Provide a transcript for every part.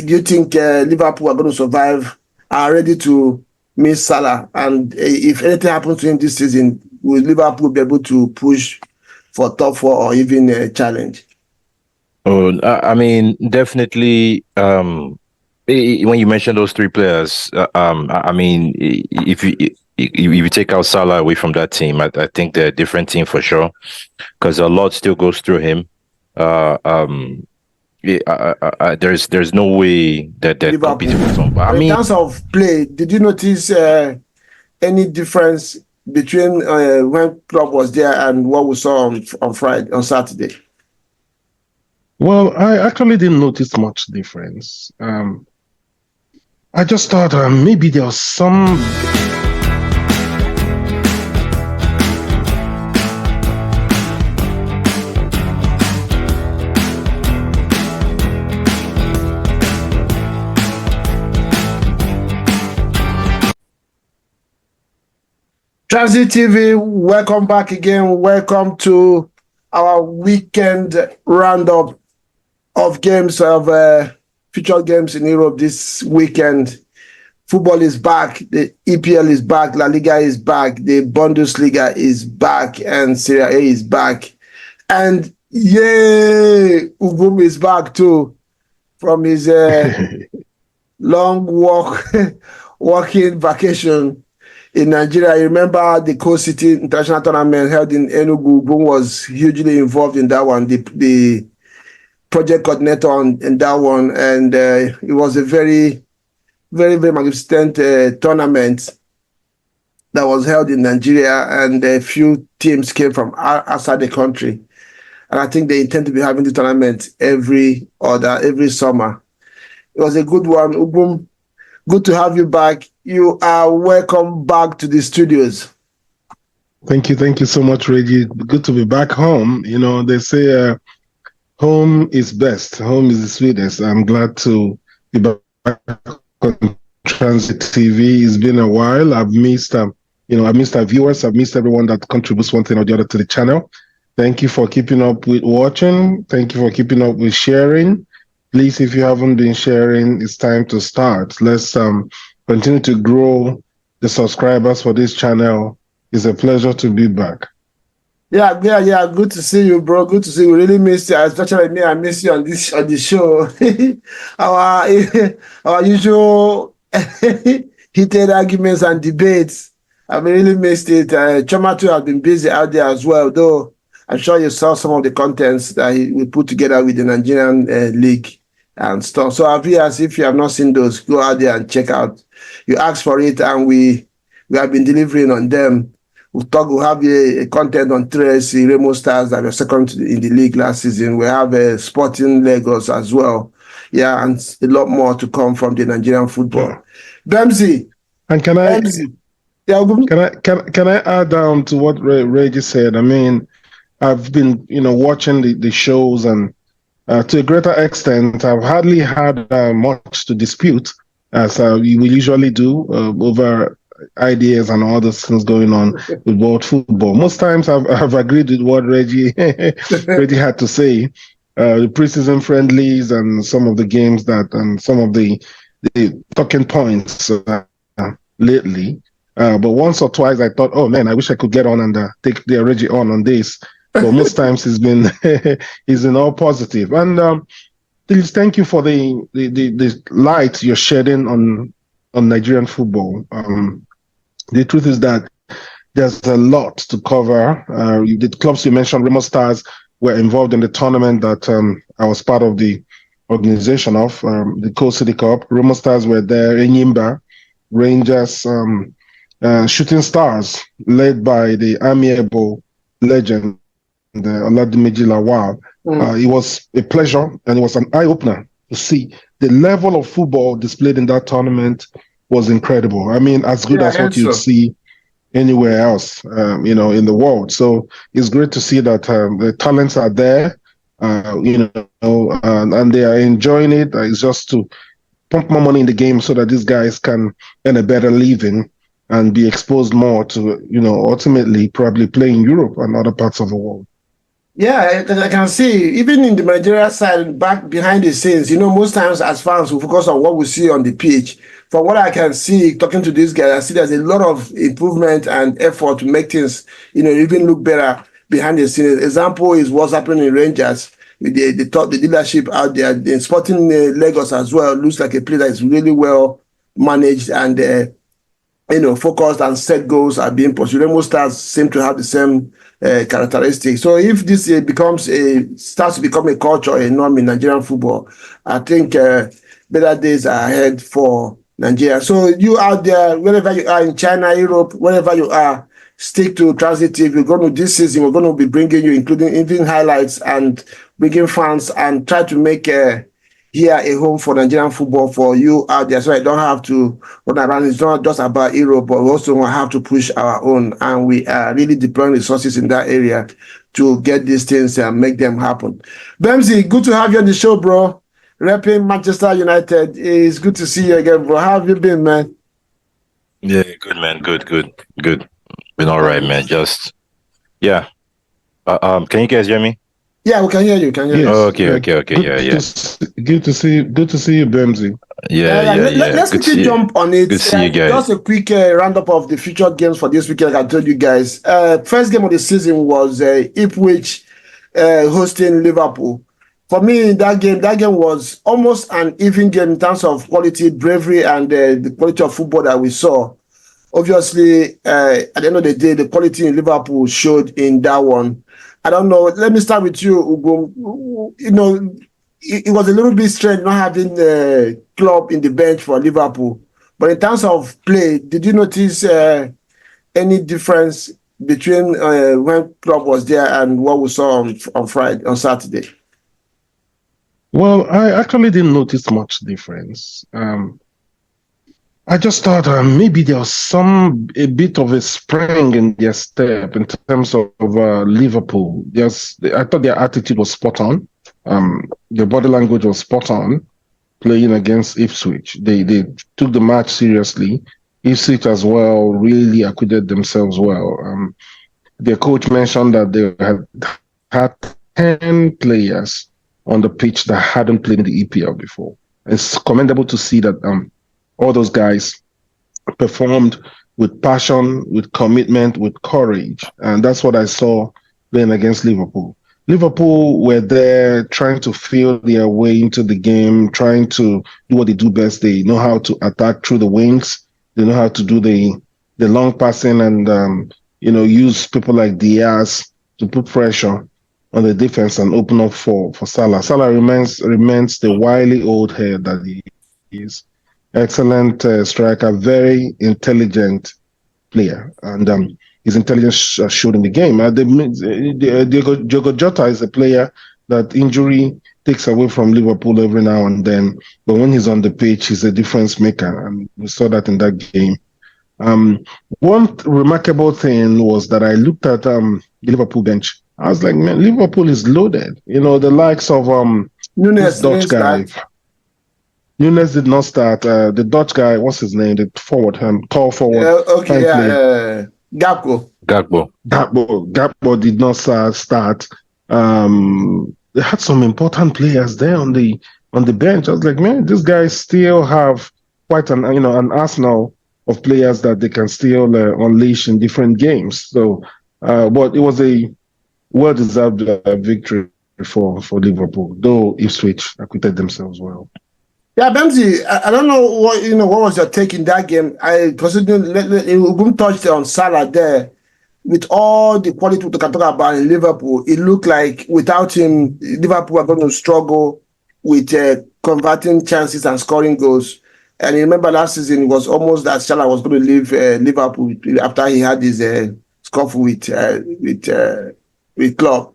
you think Liverpool are going to survive, are ready to miss Salah? And if anything happens to him this season, will Liverpool be able to push for top four or even a challenge? Oh, I mean, definitely. When you mention those three players, I mean, if you take out Salah away from that team, I think they're a different team for sure, because a lot still goes through him. There's no way that they're competing with him. In terms of play, did you notice any difference between when Klopp was there and what we saw on Saturday? Well, I actually didn't notice much difference. I just thought maybe there was some. Transit TV, welcome back again. Welcome to our weekend roundup of games, of featured games in Europe this weekend. Football is back. The EPL is back. La Liga is back. The Bundesliga is back. And Serie A is back. And yay, Ugum is back too from his long walking vacation in Nigeria. I remember the Coast City International Tournament held in Enugu. Ugum was hugely involved in that one. The project coordinator in that one, and it was a very, very, very magnificent tournament that was held in Nigeria, and a few teams came from outside the country. And I think they intend to be having the tournament every summer. It was a good one. Ugum, good to have you back. You are welcome back to the studios. Thank you so much, Reggie. Good to be back home. You know, they say home is best. Home is the sweetest. I'm glad to be back on Transit TV. It's been a while. I've missed, I missed our viewers. I've missed everyone that contributes one thing or the other to the channel. Thank you for keeping up with watching. Thank you for keeping up with sharing. Please, if you haven't been sharing, it's time to start. Let's continue to grow the subscribers for this channel. It's a pleasure to be back. Yeah. Good to see you, bro. Good to see you. We really missed you. Especially me, I miss you on the show. our usual heated arguments and debates. I really missed it. Choma too has been busy out there as well, though. I'm sure you saw some of the contents that we put together with the Nigerian league and stuff. So as if you have not seen those, go out there and check out. You asked for it, and we have been delivering on them. We'll have a content on 3SC Remo Stars that were second in the league last season. We have a Sporting Lagos as well. Yeah, and a lot more to come from the Nigerian football. Bemsy. And can I add to what Reggie said? I mean, I've been, watching the shows, and to a greater extent, I've hardly had much to dispute, as we usually do, over ideas and all those things going on with world football. Most times I've agreed with what Reggie had to say. The preseason friendlies and some of the games and some of the talking points lately. But once or twice I thought, oh man, I wish I could get on and take the Reggie on this. But most times he's been all positive. And please, thank you for the light you're shedding on Nigerian football. The truth is that there's a lot to cover. The clubs you mentioned, Remo Stars, were involved in the tournament that I was part of the organization of, the Coast City Cup. Remo Stars were there, Enyimba, Rangers, Shooting Stars, led by the amiable legend, Oladimeji Lawal. It was a pleasure, and it was an eye-opener to see the level of football displayed in that tournament. Was incredible. I mean, as good as what you'd see anywhere else, in the world. So it's great to see that the talents are there, and they are enjoying it. It's just to pump more money in the game so that these guys can earn a better living and be exposed more to, ultimately probably play in Europe and other parts of the world. Yeah, I can see even in the Nigeria side, back behind the scenes, most times as fans we focus on what we see on the pitch. From what I can see, talking to this guy, I see there's a lot of improvement and effort to make things, even look better behind the scenes. Example is what's happening in Rangers with the dealership out there. The Sporting Lagos as well looks like a place that is really well managed and focused and set goals are being pursued. Most stars seem to have the same characteristics. So if this starts to become a culture, a norm in Nigerian football, I think better days are ahead for Nigeria. So you out there, wherever you are in China, Europe, wherever you are, stick to Transitive. This season, we're going to be bringing you, including even highlights and bringing fans and try to make here a home for Nigerian football for you out there, so I don't have to run around. It's not just about Europe, but we also have to push our own, and we are really deploying resources in that area to get these things and make them happen. Bemsy, good to have you on the show, bro. Repping Manchester United. It's good to see you again, bro. How have you been, man? Yeah, good, man. Good. Been all right, man. Just yeah. Can you guys hear me? Yeah, we can hear you. Can you? Yes. Okay. Yeah. Good to see you, Bemsy. Yeah. Let's quickly jump on it. Good to see you guys. Just a quick roundup of the featured games for this weekend. Like I told you guys, first game of the season was Ipswich hosting Liverpool. For me, that game was almost an even game in terms of quality, bravery, and the quality of football that we saw. Obviously, at the end of the day, the quality in Liverpool showed in that one. I don't know. Let me start with you, Ugo. It was a little bit strange not having the club in the bench for Liverpool. But in terms of play, did you notice any difference between when club was there and what we saw on Saturday? Well, I actually didn't notice much difference. I just thought maybe there was a bit of a spring in their step in terms of Liverpool. I thought their attitude was spot on. Their body language was spot on playing against Ipswich. They took the match seriously. Ipswich as well really acquitted themselves well. Their coach mentioned that they had 10 players on the pitch that hadn't played in the EPL before. It's commendable to see that all those guys performed with passion, with commitment, with courage. And that's what I saw playing against Liverpool. Liverpool were there trying to feel their way into the game, trying to do what they do best. They know how to attack through the wings. They know how to do the long passing and, use people like Diaz to put pressure on the defense and open up for Salah. Salah remains the wily old head that he is. Excellent striker, very intelligent player, and his intelligence showed in the game. Diogo Jota is a player that injury takes away from Liverpool every now and then, but when he's on the pitch, he's a difference maker, and we saw that in that game. One remarkable thing was that I looked at the Liverpool bench. I was like, man, Liverpool is loaded. The likes of Nunes, Dutch guy. Nunes did not start. The Dutch guy, what's his name? The tall forward. Gakpo. Gakpo did not start. They had some important players there on the bench. I was like, man, these guys still have quite an arsenal of players that they can still unleash in different games. So, but it was a well-deserved victory for Liverpool, though Ipswich acquitted themselves well. Yeah, Bemsy, I don't know what was your take in that game. I consider Ugum touched on Salah there. With all the quality we can talk about in Liverpool, it looked like without him, Liverpool are going to struggle with converting chances and scoring goals. And you remember last season, it was almost that Salah was going to leave Liverpool after he had his scuffle with Klopp.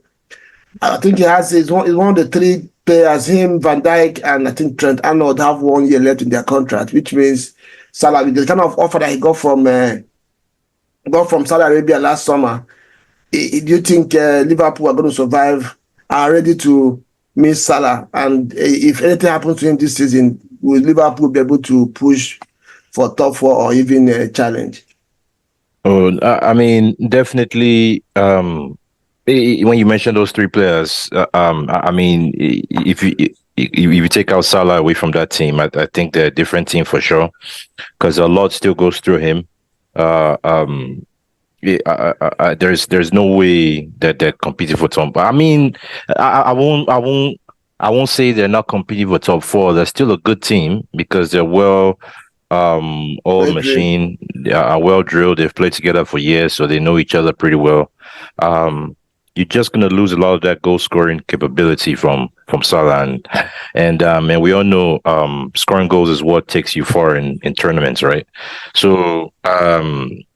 I think he's one of the three players, him, Van Dijk, and I think Trent Arnold have 1 year left in their contract, which means Salah, with the kind of offer that he got from Saudi Arabia last summer, do you think Liverpool are going to survive, are ready to miss Salah? And if anything happens to him this season, will Liverpool be able to push for top four or even a challenge? Oh, I mean, definitely. When you mentioned those three players, I mean, if you take out Salah away from that team, I think they're a different team for sure, because a lot still goes through him. Uh, um, there's no way that they're competing for top. I mean, I won't say they're not competing for top four. They're still a good team because they're well I old agree. machine. They are well drilled. They've played together for years, so they know each other pretty well. Um, you're just gonna lose a lot of that goal scoring capability from Salah, and we all know scoring goals is what takes you far in tournaments, right? So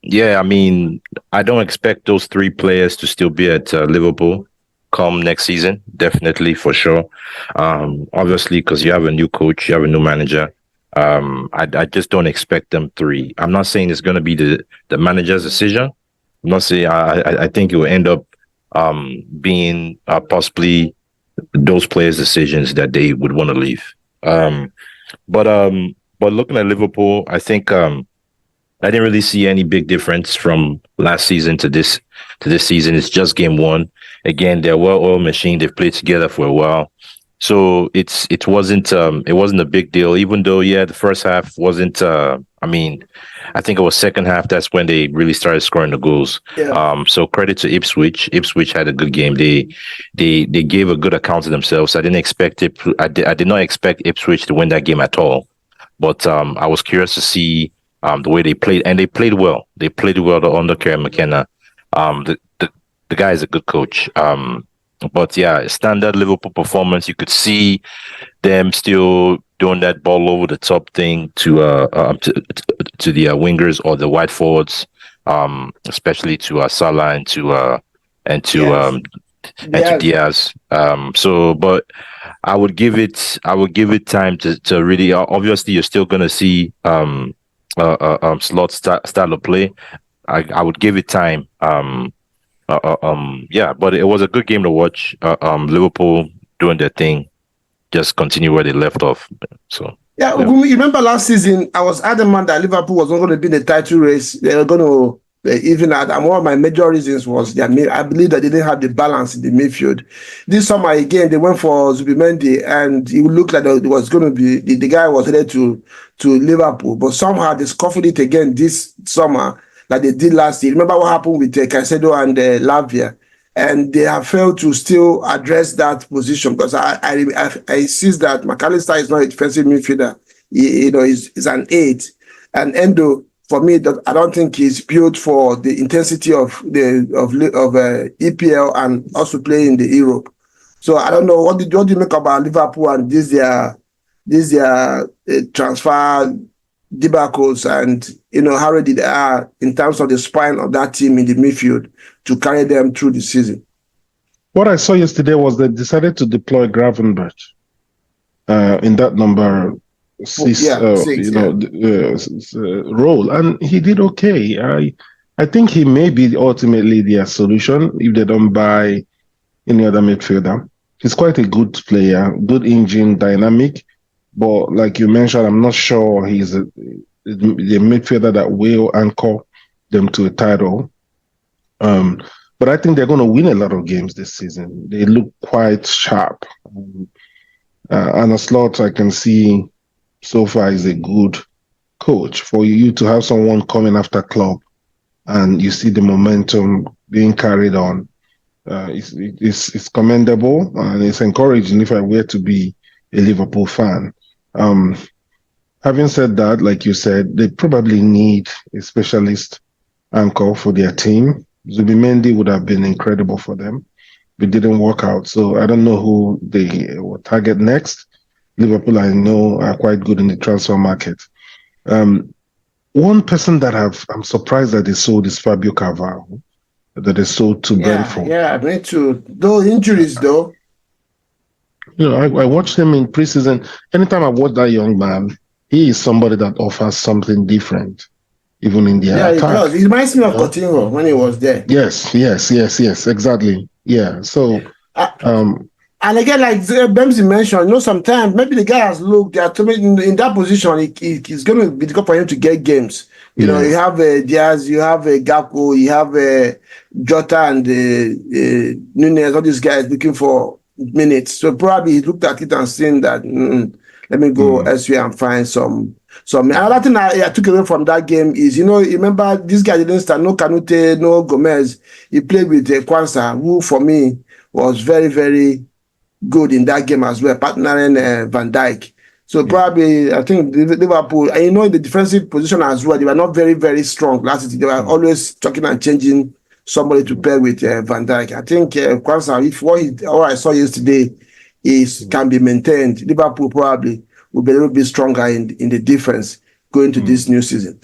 yeah, I mean, I don't expect those three players to still be at Liverpool come next season, definitely for sure. Obviously, because you have a new coach, you have a new manager. I just don't expect them three. I'm not saying it's going to be the manager's decision. I'm not saying I think it will end up being possibly those players' decisions that they would want to leave. Um, but looking at Liverpool, I think I didn't really see any big difference from last season to this season. It's just game one. Again, they're well-oiled machine. They've played together for a while, so it wasn't a big deal. Even though the first half wasn't. I mean, I think it was second half. That's when they really started scoring the goals. Yeah. So credit to Ipswich. Ipswich had a good game. They gave a good account of themselves. I didn't expect it. I did not expect Ipswich to win that game at all. But I was curious to see the way they played, and they played well. They played well under Kieran McKenna. The guy is a good coach. But yeah, standard Liverpool performance. You could see them still doing that ball over the top thing to the wingers or the wide forwards, especially to Salah and to Yes. um, and to Yes. Diaz. But I would give it time to really. Obviously, you're still gonna see slot style of play. I would give it time. Yeah, but it was a good game to watch. Liverpool doing their thing, just continue where they left off. So Yeah, yeah. you remember last season, I was adamant that Liverpool was not going to be in the title race. They were going to even at, and one of my major reasons was that I believe that they didn't have the balance in the midfield. This summer again, they went for Zubimendi, and it looked like it was going to be the guy was headed to Liverpool, but somehow they scuffled it again this summer like they did last year. Remember what happened with Caicedo and Lavia? And they have failed to still address that position because I insist that McAllister is not a defensive midfielder. He's an 8, and Endo for me I don't think he's built for the intensity of EPL and also playing in the Europe. So I don't know what do you make about Liverpool and this their transfer debacles, and how ready they are in terms of the spine of that team in the midfield to carry them through the season. What I saw yesterday was they decided to deploy Gravenberch in that number 6, role, and he did okay. I think he may be ultimately their solution if they don't buy any other midfielder. He's quite a good player, good engine, dynamic, but like you mentioned, I'm not sure he's the midfielder that will anchor them to a title. But I think they're going to win a lot of games this season. They look quite sharp. And a Slot, I can see so far is a good coach. For you to have someone coming after Klopp and you see the momentum being carried on, it's commendable and it's encouraging if I were to be a Liverpool fan. Having said that, like you said, they probably need a specialist anchor for their team. Zubimendi would have been incredible for them, but didn't work out. So I don't know who they will target next. Liverpool, I know, are quite good in the transfer market. One person that I'm surprised that they sold is Fabio Carvalho, that they sold to Brentford. Yeah, me too. Though injuries, though. I watched him in preseason. Anytime I watch that young man, he is somebody that offers something different, even in the attack. Yeah, he does. He reminds me of Coutinho when he was there. Yes, exactly. Yeah, so... and again, like Bemsy mentioned, sometimes maybe the guy has looked at in that position, it's going to be difficult for him to get games You know, you have Diaz, you have Gakpo, you have Jota and Nunez, all these guys looking for minutes. So probably he looked at it and seen that, let me go elsewhere and find some. Another thing I took away from that game is, you know, remember this guy didn't start, no Kanute, no Gomez. He played with Kwanzaa, who for me was very, very good in that game as well, partnering Van Dijk. So probably, I think Liverpool, and you know, in the defensive position as well, they were not very, very strong last season. They were always talking and changing somebody to pair with Van Dijk. I think Kwanzaa, if what I saw yesterday can be maintained, Liverpool probably will be a little bit stronger in the defense going to this new season.